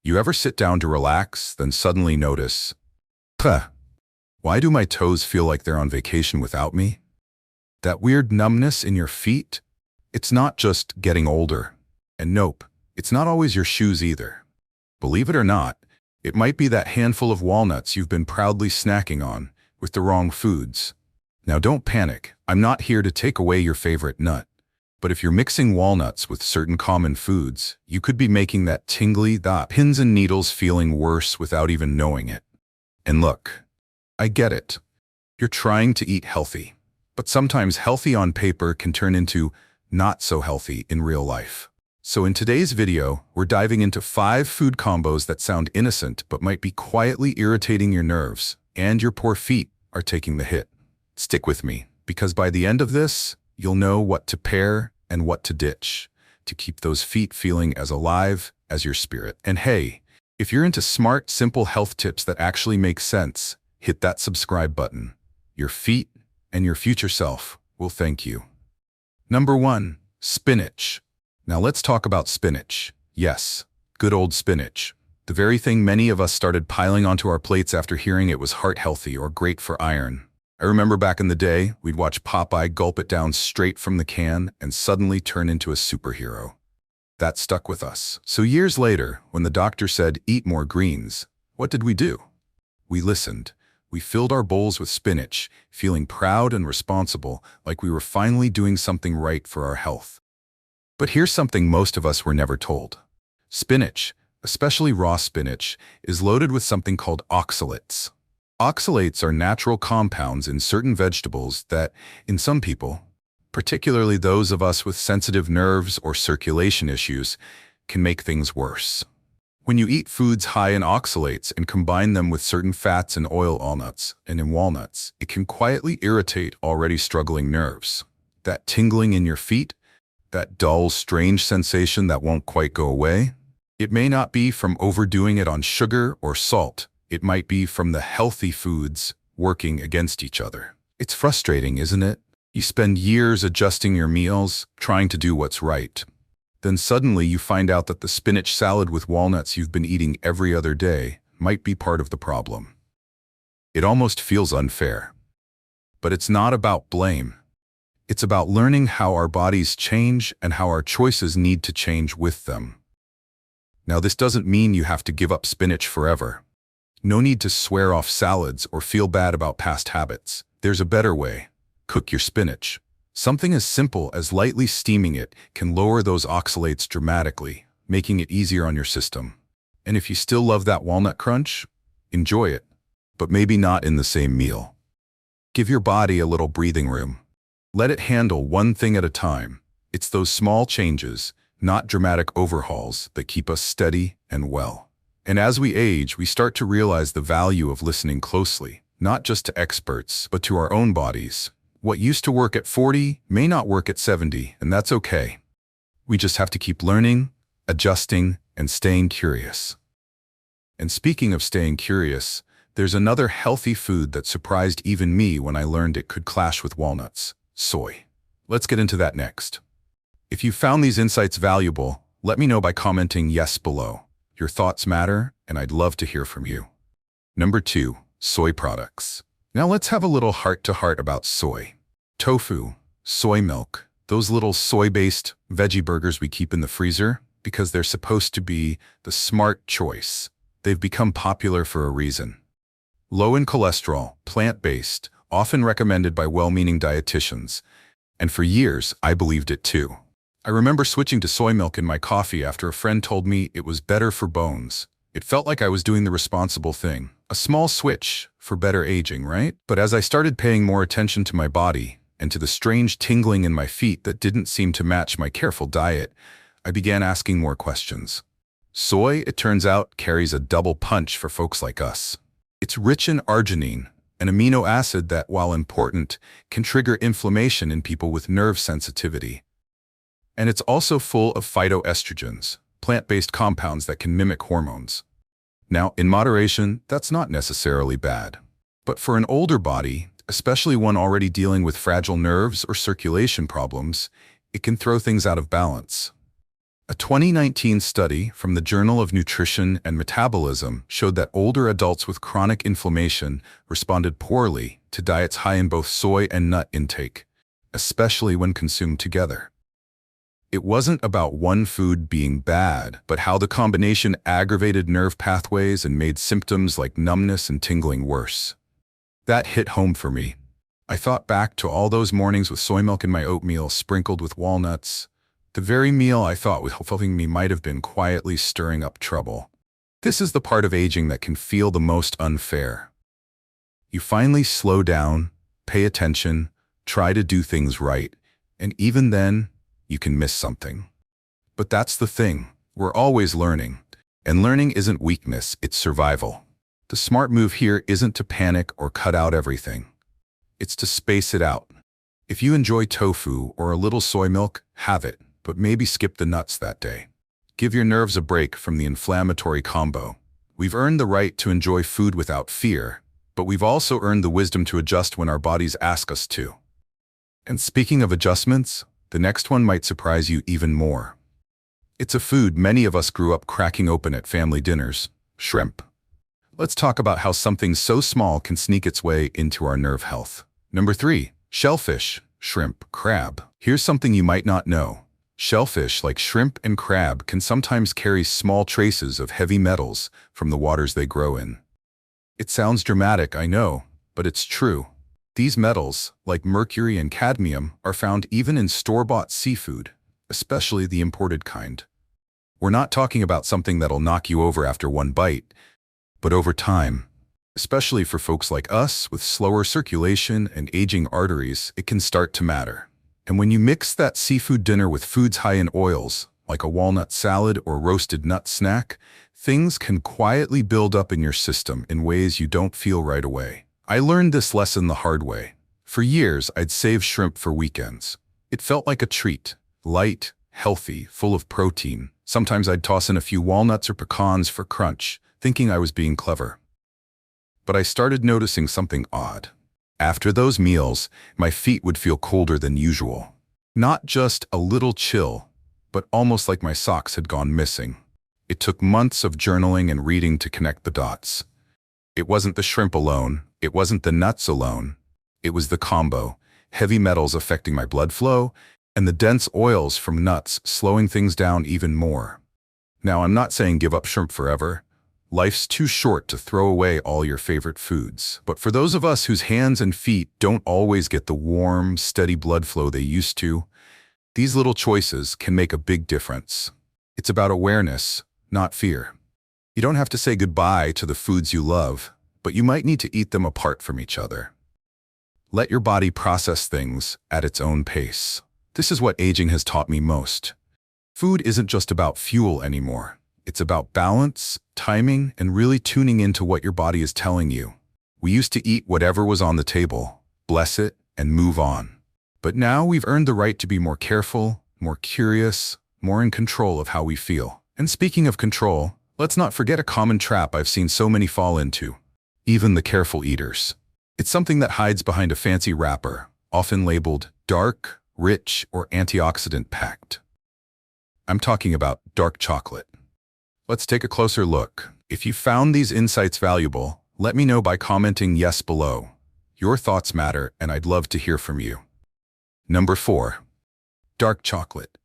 You ever sit down to relax, then suddenly notice, "Puh, why do my toes feel like they're on vacation without me?" That weird numbness in your feet? It's not just getting older. And nope, it's not always your shoes either. Believe it or not, it might be that handful of walnuts you've been proudly snacking on with the wrong foods. Now don't panic, I'm not here to take away your favorite nut. But if you're mixing walnuts with certain common foods, you could be making that tingly, pins and needles feeling worse without even knowing it. And look, I get it. You're trying to eat healthy. But sometimes healthy on paper can turn into not so healthy in real life. So in today's video, we're diving into 5 food combos that sound innocent but might be quietly irritating your nerves, and your poor feet are taking the hit. Stick with me, because by the end of this, you'll know what to pair and what to ditch to keep those feet feeling as alive as your spirit. And hey, if you're into smart, simple health tips that actually make sense, hit that subscribe button. Your feet and your future self will thank you. Number 1, spinach. Now let's talk about spinach. Yes, good old spinach. The very thing many of us started piling onto our plates after hearing it was heart healthy or great for iron. I remember back in the day, we'd watch Popeye gulp it down straight from the can and suddenly turn into a superhero. That stuck with us. So years later, when the doctor said, "Eat more greens," what did we do? We listened. We filled our bowls with spinach, feeling proud and responsible, like we were finally doing something right for our health. But here's something most of us were never told. Spinach, especially raw spinach, is loaded with something called oxalates. Oxalates are natural compounds in certain vegetables that, in some people, particularly those of us with sensitive nerves or circulation issues, can make things worse. When you eat foods high in oxalates and combine them with certain fats and oil walnuts and in walnuts, it can quietly irritate already struggling nerves. That tingling in your feet, that dull, strange sensation that won't quite go away, it may not be from overdoing it on sugar or salt. It might be from the healthy foods working against each other. It's frustrating, isn't it? You spend years adjusting your meals, trying to do what's right. Then suddenly you find out that the spinach salad with walnuts you've been eating every other day might be part of the problem. It almost feels unfair. But it's not about blame. It's about learning how our bodies change and how our choices need to change with them. Now, this doesn't mean you have to give up spinach forever. No need to swear off salads or feel bad about past habits. There's a better way. Cook your spinach. Something as simple as lightly steaming it can lower those oxalates dramatically, making it easier on your system. And if you still love that walnut crunch, enjoy it, but maybe not in the same meal. Give your body a little breathing room. Let it handle one thing at a time. It's those small changes, not dramatic overhauls, that keep us steady and well. And as we age, we start to realize the value of listening closely, not just to experts, but to our own bodies. What used to work at 40 may not work at 70, and that's okay. We just have to keep learning, adjusting, and staying curious. And speaking of staying curious, there's another healthy food that surprised even me when I learned it could clash with walnuts: soy. Let's get into that next. If you found these insights valuable, let me know by commenting yes below. Your thoughts matter, and I'd love to hear from you. Number 2, soy products. Now let's have a little heart-to-heart about soy. Tofu, soy milk, those little soy-based veggie burgers we keep in the freezer because they're supposed to be the smart choice. They've become popular for a reason. Low in cholesterol, plant-based, often recommended by well-meaning dietitians. And for years, I believed it too. I remember switching to soy milk in my coffee after a friend told me it was better for bones. It felt like I was doing the responsible thing. A small switch for better aging, right? But as I started paying more attention to my body and to the strange tingling in my feet that didn't seem to match my careful diet, I began asking more questions. Soy, it turns out, carries a double punch for folks like us. It's rich in arginine, an amino acid that, while important, can trigger inflammation in people with nerve sensitivity. And it's also full of phytoestrogens, plant-based compounds that can mimic hormones. Now, in moderation, that's not necessarily bad. But for an older body, especially one already dealing with fragile nerves or circulation problems, it can throw things out of balance. A 2019 study from the Journal of Nutrition and Metabolism showed that older adults with chronic inflammation responded poorly to diets high in both soy and nut intake, especially when consumed together. It wasn't about one food being bad, but how the combination aggravated nerve pathways and made symptoms like numbness and tingling worse. That hit home for me. I thought back to all those mornings with soy milk in my oatmeal sprinkled with walnuts. The very meal I thought was helping me might have been quietly stirring up trouble. This is the part of aging that can feel the most unfair. You finally slow down, pay attention, try to do things right, and even then, you can miss something. But that's the thing. We're always learning. And learning isn't weakness, it's survival. The smart move here isn't to panic or cut out everything. It's to space it out. If you enjoy tofu or a little soy milk, have it, but maybe skip the nuts that day. Give your nerves a break from the inflammatory combo. We've earned the right to enjoy food without fear, but we've also earned the wisdom to adjust when our bodies ask us to. And speaking of adjustments, the next one might surprise you even more. It's a food many of us grew up cracking open at family dinners: shrimp. Let's talk about how something so small can sneak its way into our nerve health. Number 3, shellfish, shrimp, crab. Here's something you might not know. Shellfish, like shrimp and crab, can sometimes carry small traces of heavy metals from the waters they grow in. It sounds dramatic, I know, but it's true. These metals, like mercury and cadmium, are found even in store-bought seafood, especially the imported kind. We're not talking about something that'll knock you over after one bite, but over time, especially for folks like us with slower circulation and aging arteries, it can start to matter. And when you mix that seafood dinner with foods high in oils, like a walnut salad or roasted nut snack, things can quietly build up in your system in ways you don't feel right away. I learned this lesson the hard way. For years, I'd save shrimp for weekends. It felt like a treat, light, healthy, full of protein. Sometimes I'd toss in a few walnuts or pecans for crunch, thinking I was being clever. But I started noticing something odd. After those meals, my feet would feel colder than usual. Not just a little chill, but almost like my socks had gone missing. It took months of journaling and reading to connect the dots. It wasn't the shrimp alone. It wasn't the nuts alone. It was the combo, heavy metals affecting my blood flow, and the dense oils from nuts slowing things down even more. Now, I'm not saying give up shrimp forever. Life's too short to throw away all your favorite foods. But for those of us whose hands and feet don't always get the warm, steady blood flow they used to, these little choices can make a big difference. It's about awareness, not fear. You don't have to say goodbye to the foods you love, but you might need to eat them apart from each other. Let your body process things at its own pace. This is what aging has taught me most. Food isn't just about fuel anymore. It's about balance, timing, and really tuning into what your body is telling you. We used to eat whatever was on the table, bless it, and move on. But now we've earned the right to be more careful, more curious, more in control of how we feel. And speaking of control, let's not forget a common trap I've seen so many fall into. Even the careful eaters. It's something that hides behind a fancy wrapper, often labeled dark, rich, or antioxidant-packed. I'm talking about dark chocolate. Let's take a closer look. If you found these insights valuable, let me know by commenting yes below. Your thoughts matter, and I'd love to hear from you. Number 4. Dark chocolate.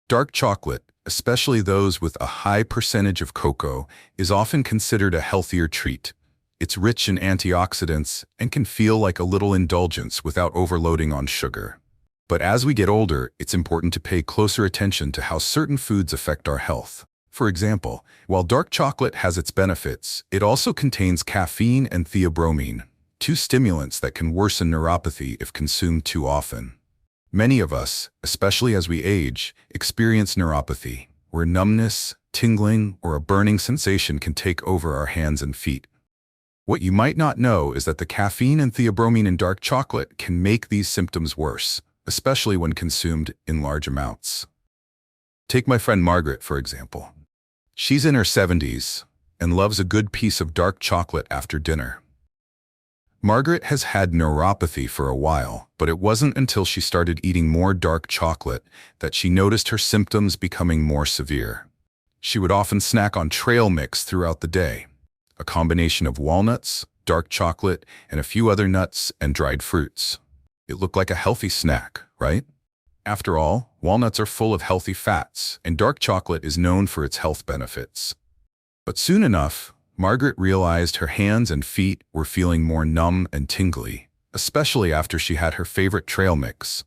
Dark chocolate, especially those with a high percentage of cocoa, is often considered a healthier treat. It's rich in antioxidants and can feel like a little indulgence without overloading on sugar. But as we get older, it's important to pay closer attention to how certain foods affect our health. For example, while dark chocolate has its benefits, it also contains caffeine and theobromine, two stimulants that can worsen neuropathy if consumed too often. Many of us, especially as we age, experience neuropathy, where numbness, tingling, or a burning sensation can take over our hands and feet. What you might not know is that the caffeine and theobromine in dark chocolate can make these symptoms worse, especially when consumed in large amounts. Take my friend Margaret, for example. She's in her 70s and loves a good piece of dark chocolate after dinner. Margaret has had neuropathy for a while, but it wasn't until she started eating more dark chocolate that she noticed her symptoms becoming more severe. She would often snack on trail mix throughout the day, a combination of walnuts, dark chocolate, and a few other nuts and dried fruits. It looked like a healthy snack, right? After all, walnuts are full of healthy fats, and dark chocolate is known for its health benefits. But soon enough, Margaret realized her hands and feet were feeling more numb and tingly, especially after she had her favorite trail mix.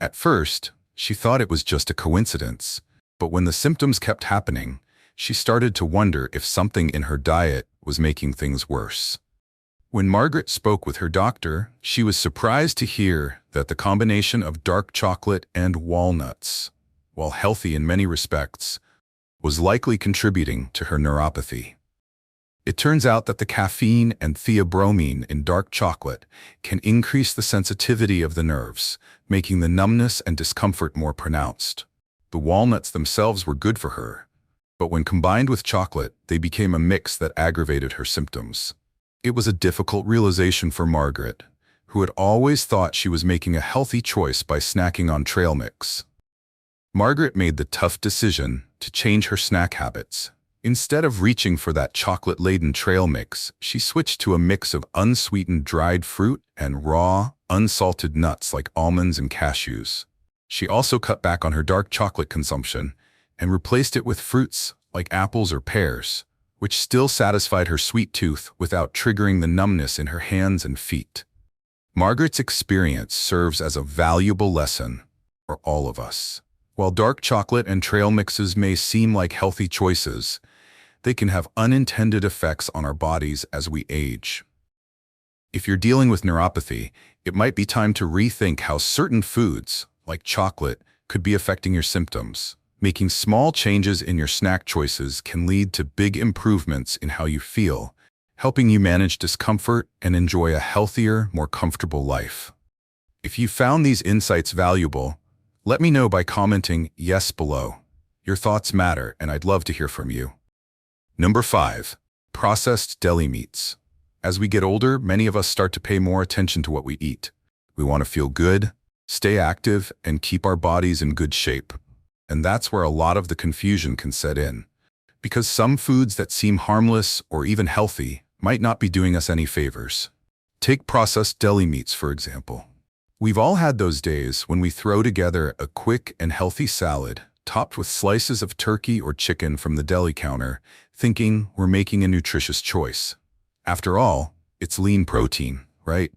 At first, she thought it was just a coincidence, but when the symptoms kept happening, she started to wonder if something in her diet was making things worse. When Margaret spoke with her doctor, she was surprised to hear that the combination of dark chocolate and walnuts, while healthy in many respects, was likely contributing to her neuropathy. It turns out that the caffeine and theobromine in dark chocolate can increase the sensitivity of the nerves, making the numbness and discomfort more pronounced. The walnuts themselves were good for her, but when combined with chocolate, they became a mix that aggravated her symptoms. It was a difficult realization for Margaret, who had always thought she was making a healthy choice by snacking on trail mix. Margaret made the tough decision to change her snack habits. Instead of reaching for that chocolate-laden trail mix, she switched to a mix of unsweetened dried fruit and raw, unsalted nuts like almonds and cashews. She also cut back on her dark chocolate consumption and replaced it with fruits like apples or pears, which still satisfied her sweet tooth without triggering the numbness in her hands and feet. Margaret's experience serves as a valuable lesson for all of us. While dark chocolate and trail mixes may seem like healthy choices, they can have unintended effects on our bodies as we age. If you're dealing with neuropathy, it might be time to rethink how certain foods, like chocolate, could be affecting your symptoms. Making small changes in your snack choices can lead to big improvements in how you feel, helping you manage discomfort and enjoy a healthier, more comfortable life. If you found these insights valuable, let me know by commenting yes below. Your thoughts matter, and I'd love to hear from you. Number 5. Processed deli meats. As we get older, many of us start to pay more attention to what we eat. We want to feel good, stay active, and keep our bodies in good shape. And that's where a lot of the confusion can set in. Because some foods that seem harmless or even healthy might not be doing us any favors. Take processed deli meats, for example. We've all had those days when we throw together a quick and healthy salad, topped with slices of turkey or chicken from the deli counter, thinking we're making a nutritious choice. After all, it's lean protein, right?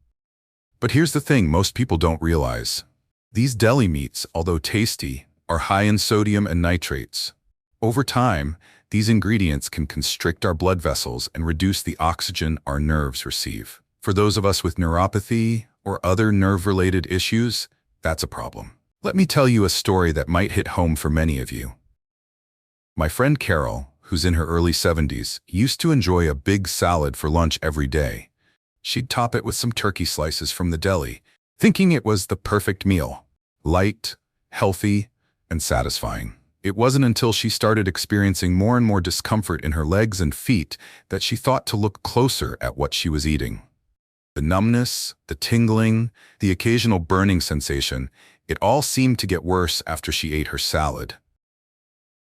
But here's the thing most people don't realize. These deli meats, although tasty, are high in sodium and nitrates. Over time, these ingredients can constrict our blood vessels and reduce the oxygen our nerves receive. For those of us with neuropathy or other nerve-related issues, that's a problem. Let me tell you a story that might hit home for many of you. My friend Carol, who's in her early 70s, used to enjoy a big salad for lunch every day. She'd top it with some turkey slices from the deli, thinking it was the perfect meal. Light, healthy, and satisfying. It wasn't until she started experiencing more and more discomfort in her legs and feet that she thought to look closer at what she was eating. The numbness, the tingling, the occasional burning sensation, it all seemed to get worse after she ate her salad.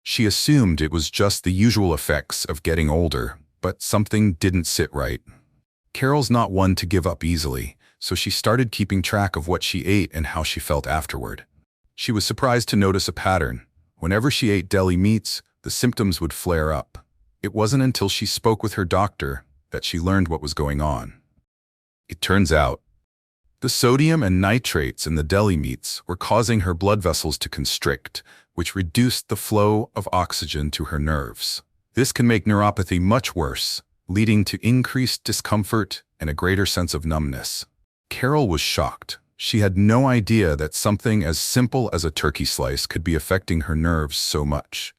She assumed it was just the usual effects of getting older, but something didn't sit right. Carol's not one to give up easily, so she started keeping track of what she ate and how she felt afterward. She was surprised to notice a pattern. Whenever she ate deli meats, the symptoms would flare up. It wasn't until she spoke with her doctor that she learned what was going on. It turns out, the sodium and nitrates in the deli meats were causing her blood vessels to constrict, which reduced the flow of oxygen to her nerves. This can make neuropathy much worse, leading to increased discomfort and a greater sense of numbness. Carol was shocked. She had no idea that something as simple as a turkey slice could be affecting her nerves so much.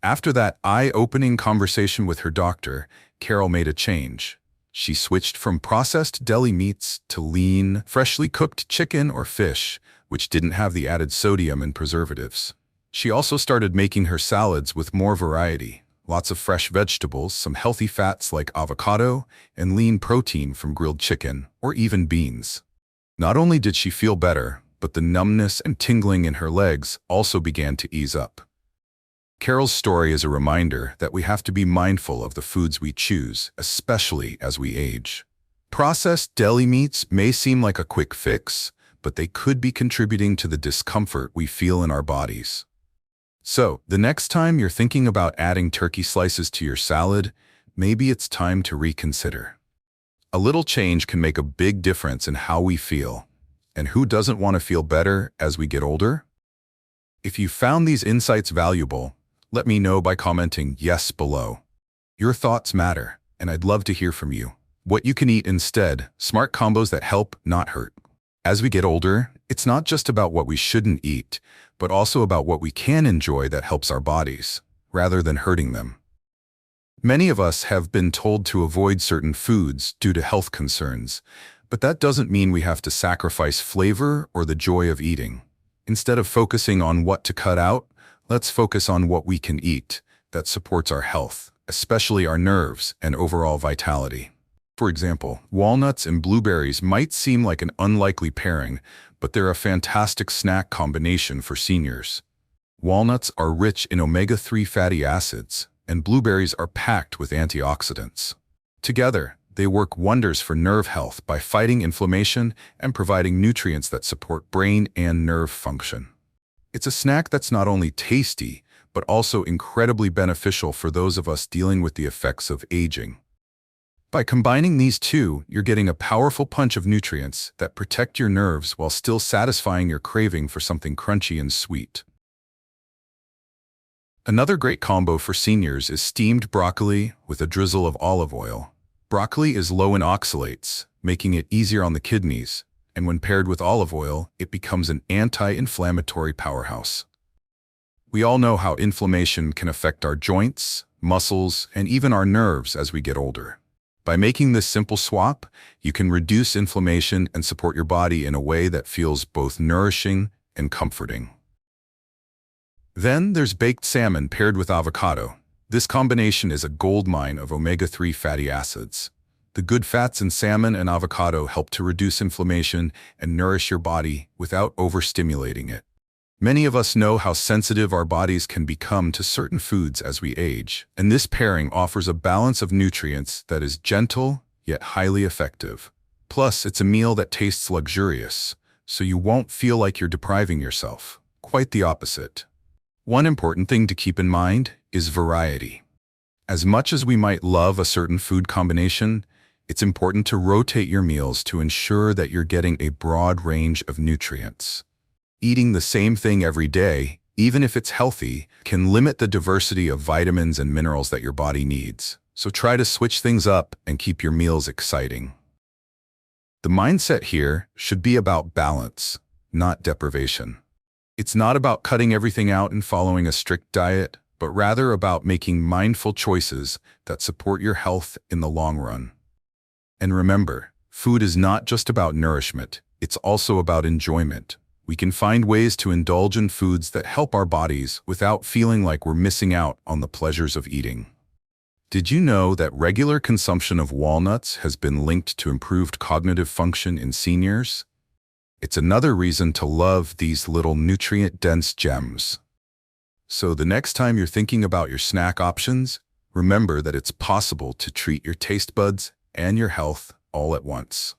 After that eye-opening conversation with her doctor, Carol made a change. She switched from processed deli meats to lean, freshly cooked chicken or fish, which didn't have the added sodium and preservatives. She also started making her salads with more variety, lots of fresh vegetables, some healthy fats like avocado, and lean protein from grilled chicken or even beans. Not only did she feel better, but the numbness and tingling in her legs also began to ease up. Carol's story is a reminder that we have to be mindful of the foods we choose, especially as we age. Processed deli meats may seem like a quick fix, but they could be contributing to the discomfort we feel in our bodies. So, the next time you're thinking about adding turkey slices to your salad, maybe it's time to reconsider. A little change can make a big difference in how we feel. And who doesn't want to feel better as we get older? If you found these insights valuable, let me know by commenting yes below. Your thoughts matter, and I'd love to hear from you. What you can eat instead, smart combos that help, not hurt. As we get older, it's not just about what we shouldn't eat, but also about what we can enjoy that helps our bodies, rather than hurting them. Many of us have been told to avoid certain foods due to health concerns, but that doesn't mean we have to sacrifice flavor or the joy of eating. Instead of focusing on what to cut out, let's focus on what we can eat that supports our health, especially our nerves and overall vitality. For example, walnuts and blueberries might seem like an unlikely pairing, but they're a fantastic snack combination for seniors. Walnuts are rich in omega-3 fatty acids, and blueberries are packed with antioxidants. Together, they work wonders for nerve health by fighting inflammation and providing nutrients that support brain and nerve function. It's a snack that's not only tasty, but also incredibly beneficial for those of us dealing with the effects of aging. By combining these two, you're getting a powerful punch of nutrients that protect your nerves while still satisfying your craving for something crunchy and sweet. Another great combo for seniors is steamed broccoli with a drizzle of olive oil. Broccoli is low in oxalates, making it easier on the kidneys, and when paired with olive oil, it becomes an anti-inflammatory powerhouse. We all know how inflammation can affect our joints, muscles, and even our nerves as we get older. By making this simple swap, you can reduce inflammation and support your body in a way that feels both nourishing and comforting. Then there's baked salmon paired with avocado. This combination is a goldmine of omega-3 fatty acids. The good fats in salmon and avocado help to reduce inflammation and nourish your body without overstimulating it. Many of us know how sensitive our bodies can become to certain foods as we age, and this pairing offers a balance of nutrients that is gentle yet highly effective. Plus, it's a meal that tastes luxurious, so you won't feel like you're depriving yourself. Quite the opposite. One important thing to keep in mind is variety. As much as we might love a certain food combination, it's important to rotate your meals to ensure that you're getting a broad range of nutrients. Eating the same thing every day, even if it's healthy, can limit the diversity of vitamins and minerals that your body needs. So try to switch things up and keep your meals exciting. The mindset here should be about balance, not deprivation. It's not about cutting everything out and following a strict diet, but rather about making mindful choices that support your health in the long run. And remember, food is not just about nourishment, it's also about enjoyment. We can find ways to indulge in foods that help our bodies without feeling like we're missing out on the pleasures of eating. Did you know that regular consumption of walnuts has been linked to improved cognitive function in seniors? It's another reason to love these little nutrient-dense gems. So the next time you're thinking about your snack options, remember that it's possible to treat your taste buds and your health all at once.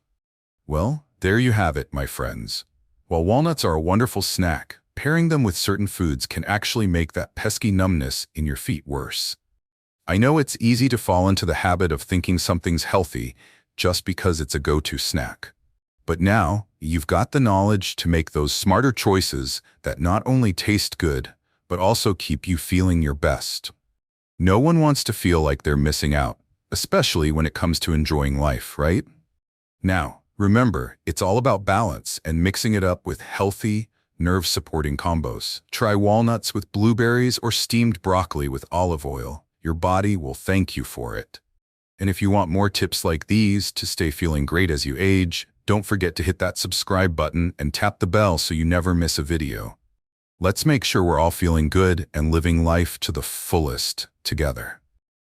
Well, there you have it, my friends. While walnuts are a wonderful snack, pairing them with certain foods can actually make that pesky numbness in your feet worse. I know it's easy to fall into the habit of thinking something's healthy just because it's a go-to snack. But now, you've got the knowledge to make those smarter choices that not only taste good, but also keep you feeling your best. No one wants to feel like they're missing out, especially when it comes to enjoying life, right? Now, remember, it's all about balance and mixing it up with healthy, nerve-supporting combos. Try walnuts with blueberries or steamed broccoli with olive oil. Your body will thank you for it. And if you want more tips like these to stay feeling great as you age, don't forget to hit that subscribe button and tap the bell so you never miss a video. Let's make sure we're all feeling good and living life to the fullest together.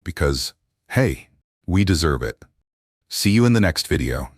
because, hey, we deserve it. See you in the next video.